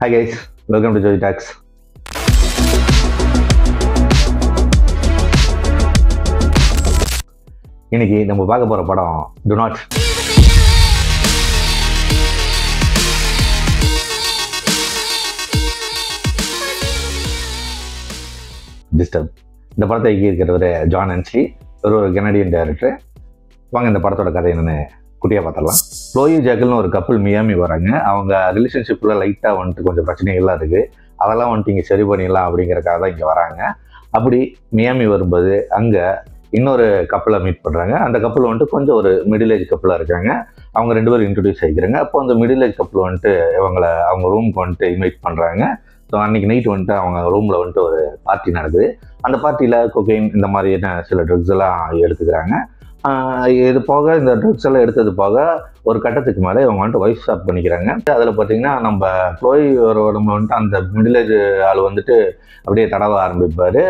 Hi guys, welcome to Joy Talks. இன்னைக்கு நம்ம பார்க்க போற படம் Do Not Disturb. இந்த படத்தை இயக்கியிருக்கிறவர் ஜான் ஹன்ஸ்லி, ஒரு கனடியன் டைரக்டர். வாங்க இந்த படத்தோட கதை என்னன்னு குட்டியாக பார்த்தரலாம். க்ளோயி ஜாக்கில்னு ஒரு கப்பல் மியாமி வராங்க. அவங்க ரிலேஷன்ஷிப்பில் லைட்டாக வந்துட்டு கொஞ்சம் பிரச்சனைகள்லாம் இருக்குது. அதெல்லாம் வந்துட்டு இங்கே சரி பண்ணிடலாம் அப்படிங்கிறக்காக தான் இங்கே வராங்க. அப்படி மியாமி வரும்போது அங்கே இன்னொரு கப்பலை மீட் பண்ணுறாங்க. அந்த கப்பல் வந்துட்டு கொஞ்சம் ஒரு மிடில் ஏஜ் கப்பலாக இருக்காங்க. அவங்க ரெண்டு பேரும் இன்ட்ரடியூஸ் ஆகிக்கிறாங்க. அப்போ அந்த மிடில் ஏஜ் கப்பல் வந்துட்டு அவங்க ரூமுக்கு வந்துட்டு இன்வைட் பண்ணுறாங்க. ஸோ அன்றைக்கி நைட் வந்துட்டு அவங்க ரூமில் வந்துட்டு ஒரு பார்ட்டி நடக்குது. அந்த பார்ட்டியில் கொக்கைன் இந்த மாதிரியான சில ட்ரக்ஸ் எல்லாம் எடுத்துக்கிறாங்க. இது போக இந்த ட்ரக்ஸ் எல்லாம் எடுத்தது போக ஒரு கட்டத்துக்கு மேலே இவங்க வந்துட்டு ஒய்ஃப் ஸ்டாப் பண்ணிக்கிறாங்க. அதில் பார்த்தீங்கன்னா நம்ம க்ளோயி நம்ம வந்துட்டு அந்த மிடில் ஏஜ் ஆள் வந்துட்டு அப்படியே தடவ ஆரம்பிப்பார்.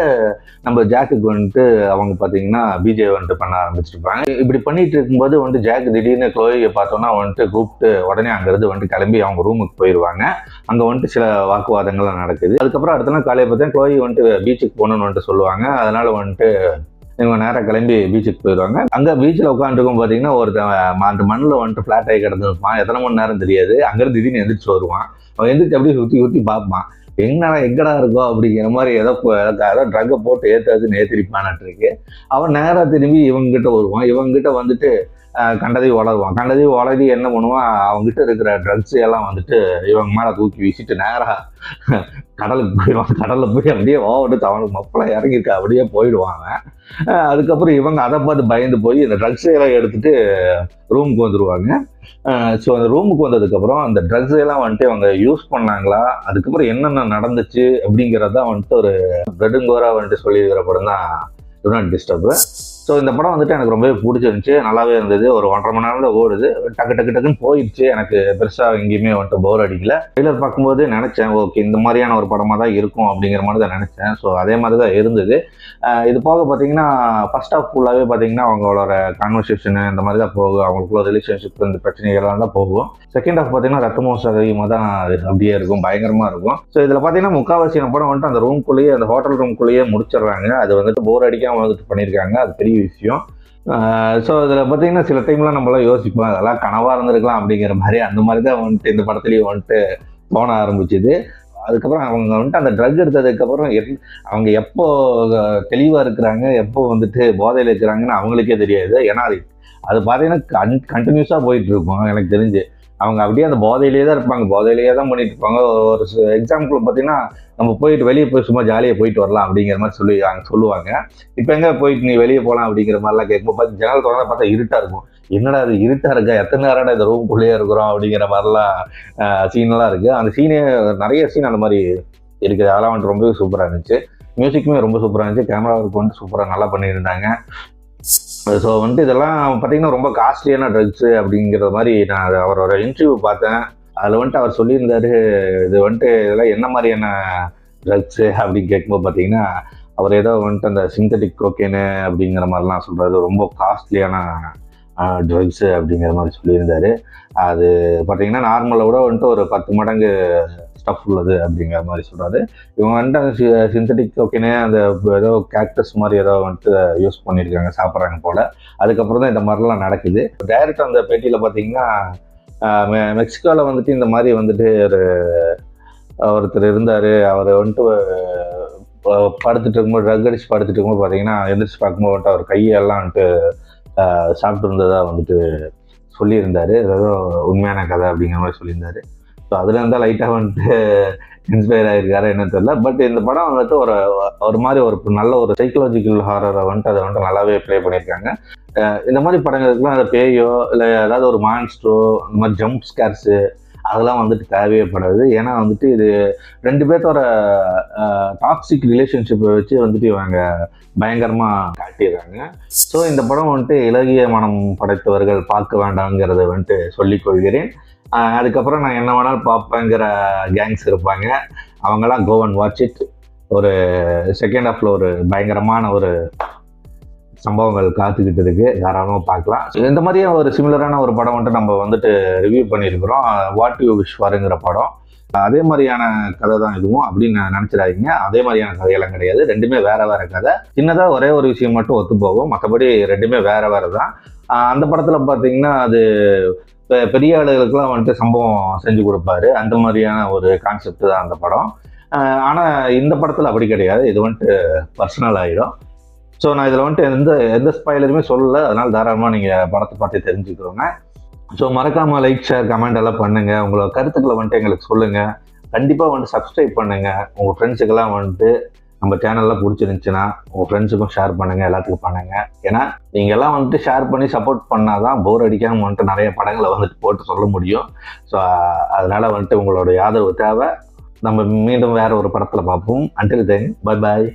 நம்ம ஜாக்குக்கு வந்துட்டு அவங்க பார்த்தீங்கன்னா பிஜே வந்துட்டு பண்ண ஆரம்பிச்சிருப்பாங்க. இப்படி பண்ணிட்டு இருக்கும்போது வந்துட்டு ஜாக் திடீர்னு க்ளோயை பார்த்தோன்னா வந்துட்டு கூப்பிட்டு உடனே அங்கேருந்து வந்துட்டு கிளம்பி அவங்க ரூமுக்கு போயிடுவாங்க. அங்கே வந்துட்டு சில வாக்குவாதங்கள்லாம் நடக்குது. அதுக்கப்புறம் அடுத்த நாள் காலையில் பார்த்தா க்ளோயி வந்துட்டு பீச்சுக்கு போகணுன்னு வந்துட்டு சொல்லுவாங்க. அதனால வந்துட்டு இவங்க நேராக கிளம்பி பீச்சுக்கு போயிடுவாங்க. அங்கே பீச்சில் உட்காந்துருக்கும் பார்த்தீங்கன்னா ஒருத்தன் அந்த மண்ணில் வந்துட்டு ஃப்ளாட் ஆகி கிடந்துருப்பான். எத்தனை மணி நேரம் தெரியாது. அங்கேருந்து திடீர்னு எந்திரிச்சு வருவான். அவன் எந்திரிச்சு அப்படியே சுற்றி பார்ப்பான். எங்கடா இருக்கோ அப்படிங்கிற மாதிரி ஏதோ ட்ரக்கை போட்டு ஏற்றாதுன்னு ஏற்றிருப்பான்ட்டு இருக்கு. அவன் நேராக திரும்பி இவங்ககிட்ட வருவான். இவங்ககிட்ட வந்துட்டு கண்டதையும் வளருவான். என்ன பண்ணுவான், அவங்ககிட்ட இருக்கிற ட்ரக்ஸ் எல்லாம் வந்துட்டு இவங்க மேலே தூக்கி வீசிட்டு நேராக கடலுக்கு போயிடுவான். கடலில் போய் அப்படியே ஓவட்டு அவனுக்கு மப்பெல்லாம் இறங்கியிருக்கா அப்படியே போயிடுவாங்க. அதுக்கப்புறம் இவங்க அதை பார்த்து பயந்து போய் இந்த ட்ரக்ஸ் எல்லாம் எடுத்துட்டு ரூமுக்கு வந்துடுவாங்க. ஸோ அந்த ரூமுக்கு வந்ததுக்கப்புறம் அந்த ட்ரக்ஸ் எல்லாம் வந்துட்டு அவங்க யூஸ் பண்ணாங்களா, அதுக்கப்புறம் என்னென்ன நடந்துச்சு அப்படிங்கிறதான் வந்துட்டு ஒரு பெடுங்கோராக வந்துட்டு சொல்லியிருக்கிற படம் தான் Do Not Disturb. ஸோ இந்த படம் வந்துட்டு எனக்கு ரொம்பவே பிடிச்சிருந்துச்சு. நல்லாவே இருந்தது. ஒரு 1.5 மணி நேரம் ஓடுது. டக்குன்னு போயிடுச்சு. எனக்கு பெருசாக எங்கேயுமே வந்துட்டு போர் அடிக்கல. ட்ரெய்லர் பார்க்கும்போது நினச்சேன், ஓகே இந்த மாதிரியான ஒரு படமாக தான் இருக்கும் அப்படிங்கிற மாதிரி தான் நினச்சேன். ஸோ அதே மாதிரி தான் இருந்தது. இது போக பார்த்தீங்கன்னா ஃபர்ஸ்ட் ஹாஃப் ஃபுல்லாகவே பார்த்தீங்கன்னா அவங்களோட கான்வர்சேஷனு இந்த மாதிரி தான் போகும். அவங்களுக்குள்ள ரிலேஷன்ஷிப் இந்த பிரச்சனைகள்லாம் தான் போகும். செகண்ட் ஹாஃப் பார்த்தீங்கன்னா ரத்தமோ சதவீதமாக தான் அப்படியே இருக்கும், பயங்கரமாக இருக்கும். ஸோ இதில் பார்த்தீங்கன்னா முக்கால்வாசி படம் வந்துட்டு அந்த ரூம்குள்ளேயே, அந்த ஹோட்டல் ரூம்குள்ளேயே முடிச்சிடுறாங்க. அது வந்துட்டு போர் அடிக்காமல் வந்துட்டு பண்ணியிருக்காங்க. அது பெரிய விஷயம். ஸோ இதில் பார்த்தீங்கன்னா சில டைம்லாம் நம்மளாம் யோசிப்போம், அதெல்லாம் கனவாக இருந்திருக்கலாம் அப்படிங்கிற மாதிரி. அந்த மாதிரி தான் வந்துட்டு இந்த படத்துலேயும் வந்துட்டு தோண ஆரம்பிச்சுது. அதுக்கப்புறம் அவங்க வந்துட்டு அந்த ட்ரக் எடுத்ததுக்கப்புறம் அவங்க எப்போ தெளிவாக இருக்கிறாங்க, எப்போ வந்துட்டு போதையில் இருக்கிறாங்கன்னு அவங்களுக்கே தெரியாது. ஏன்னா அது பார்த்தீங்கன்னா கண்டினியூஸாக போயிட்டு இருக்கும். எனக்கு தெரிஞ்சு அவங்க அப்படியே அந்த போதையிலேயே தான் இருப்பாங்க, போதையிலேயே தான் பண்ணிட்டு இருப்பாங்க. ஒரு எக்ஸாம்பிள் பார்த்தீங்கன்னா நம்ம போயிட்டு வெளியே போய் சும்மா ஜாலியாக போயிட்டு வரலாம் அப்படிங்கிற மாதிரி சொல்லுவாங்க. இப்போ எங்கே போயிட்டு நீ வெளியே போகலாம் அப்படிங்கிற மாதிரிலாம் கேட்கும்போது பார்த்து ஜன்னல் திறந்தா பார்த்தா இருட்டாக இருக்கும். என்னடா அது இருட்டாக இருக்கா, எத்தனை நேரம்டா இந்த ரூம்குள்ளேயே இருக்கிறோம் அப்படிங்கிற மாதிரிலாம் சீனெல்லாம் இருக்குது. அந்த சீனே நிறைய சீன் அந்த மாதிரி இருக்குது. அதெல்லாம் வந்துட்டு ரொம்பவே சூப்பராக இருந்துச்சு. மியூசிக்குமே ரொம்ப சூப்பராக இருந்துச்சு. கேமரா ஒர்க் வந்துட்டு சூப்பராக நல்லா பண்ணியிருந்தாங்க. ஸோ வந்துட்டு இதெல்லாம் பார்த்தீங்கன்னா ரொம்ப காஸ்ட்லியான ட்ரக்ஸு அப்படிங்கிற மாதிரி நான் அவரோட இன்டர்வியூ பார்த்தேன். அதில் வந்துட்டு அவர் சொல்லியிருந்தாரு, இது வந்துட்டு இதெல்லாம் என்ன மாதிரியான ட்ரக்ஸு அப்படின்னு கேட்கும்போது பார்த்தீங்கன்னா அவர் ஏதோ வந்துட்டு அந்த சிந்தட்டிக் கோகேனு அப்படிங்கிற மாதிரிலாம் சொல்கிறாரு. ரொம்ப காஸ்ட்லியான ட்ரக்ஸு அப்படிங்கிற மாதிரி சொல்லியிருந்தாரு. அது பார்த்தீங்கன்னா நார்மலை விட வந்துட்டு ஒரு 10 மடங்கு ஸ்டஃப் உள்ளது அப்படிங்கிற மாதிரி சொல்கிறாரு. இவங்க வந்துட்டு அந்த சிந்தட்டிக் கோகேனு அந்த ஏதோ கேக்டஸ் மாதிரி ஏதோ வந்துட்டு யூஸ் பண்ணியிருக்காங்க, சாப்பிட்றாங்க போல். அதுக்கப்புறம் தான் இந்த மாதிரிலாம் நடக்குது. டைரக்ட் அந்த பேட்டியில் பார்த்தீங்கன்னா மெக்சிகோவில் வந்துட்டு இந்த மாதிரி வந்துட்டு ஒருத்தர் இருந்தார். அவர் வந்துட்டு படுத்துட்டு இருக்கும்போது ட்ரக் அடிச்சு படுத்துட்டு இருக்கும்போது பார்த்தீங்கன்னா எந்திரிச்சு பார்க்கும்போது வந்துட்டு அவர் கையெல்லாம் வந்துட்டு சாப்பிட்டு இருந்ததாக வந்துட்டு சொல்லியிருந்தார். ஏதோ உண்மையான கதை அப்படிங்கிற மாதிரி சொல்லியிருந்தார். ஸோ அதில் இருந்தால் லைட்டாக வந்துட்டு இன்ஸ்பயர் ஆகிருக்காரு என்னன்னு தெரியல. பட் இந்த படம் வந்துட்டு ஒரு மாதிரி ஒரு நல்ல ஒரு சைக்கலாஜிக்கல் ஹாரரை வந்துட்டு அதை வந்துட்டு நல்லாவே ப்ளே பண்ணியிருக்காங்க. இந்த மாதிரி படங்களுக்குலாம் அந்த பேயோ இல்லை ஏதாவது ஒரு மான்ஸ்ட்ரோ இந்த மாதிரி ஜம்ப் ஸ்கேர்ஸு அதெல்லாம் வந்துட்டு தேவையப்படாது. ஏன்னா வந்துட்டு இது 2 பேர்த்தோட டாக்ஸிக் ரிலேஷன்ஷிப்பை வச்சு வந்துட்டு இவங்க பயங்கரமாக காட்டிடுறாங்க. ஸோ இந்த படம் வந்துட்டு இலகிய மனம் படைத்தவர்கள் பார்க்க வேண்டாங்கிறத வந்துட்டு சொல்லிக்கொள்கிறேன். அதுக்கப்புறம் நான் என்ன வேணாலும் பார்ப்பேங்கிற கேங்ஸ் இருப்பாங்க, அவங்கெல்லாம் கோ அண்ட் வாட்ச் இட். ஒரு செகண்ட் ஹாஃபில் ஒரு பயங்கரமான ஒரு சம்பவங்கள் காத்துக்கிட்டு இருக்கு, தாராளமாக பார்க்கலாம். இந்த மாதிரியே ஒரு சிமிலரான ஒரு படம் வந்துட்டு நம்ம வந்துட்டு ரிவ்யூ பண்ணியிருக்கிறோம், வாட் யூ விஷ் ஃபார்ங்கிற படம். அதே மாதிரியான கதை தான் இதுவும் அப்படின்னு நினைச்சிடாதீங்க. அதே மாதிரியான கதையெல்லாம் கிடையாது. ரெண்டுமே வேற வேற கதை. சின்னதா ஒரே ஒரு விஷயம் மட்டும் ஒத்து போகும், மற்றபடி ரெண்டுமே வேற வேற தான். அந்த படத்துல பாத்தீங்கன்னா அது பெரிய ஆளுகளுக்கெல்லாம் வந்துட்டு சம்பவம் செஞ்சு கொடுப்பாரு. அந்த மாதிரியான ஒரு கான்செப்ட் தான் அந்த படம். ஆனா இந்த படத்துல அப்படி கிடையாது. இது வந்துட்டு பர்சனல் ஆயிடும். ஸோ நான் இதில் வந்துட்டு எந்த ஸ்பாயிலருமே சொல்லலை. அதனால தாராளமாக நீங்கள் படத்தை பார்த்து தெரிஞ்சுக்கோங்க. ஸோ மறக்காமல் லைக், ஷேர், கமெண்ட் எல்லாம் பண்ணுங்கள். உங்களோட கருத்துக்களை வந்துட்டு எங்களுக்கு சொல்லுங்கள். கண்டிப்பாக வந்துட்டு சப்ஸ்கிரைப் பண்ணுங்கள். உங்கள் ஃப்ரெண்ட்ஸுக்கெல்லாம் வந்துட்டு நம்ம சேனலில் பிடிச்சிருந்துச்சுன்னா உங்கள் ஃப்ரெண்ட்ஸுக்கும் ஷேர் பண்ணுங்கள், எல்லாத்துக்கும் பண்ணுங்கள். ஏன்னா நீங்கள் எல்லாம் வந்துட்டு ஷேர் பண்ணி சப்போர்ட் பண்ணால் தான் போர் அடிக்காமல் வந்துட்டு நிறைய படங்களை வந்துட்டு போட்டு சொல்ல முடியும். ஸோ அதனால் வந்துட்டு உங்களோட ஆதரவு தேவை. நம்ம மீண்டும் வேறு ஒரு படத்தில் பார்ப்போம். Until then, bye bye.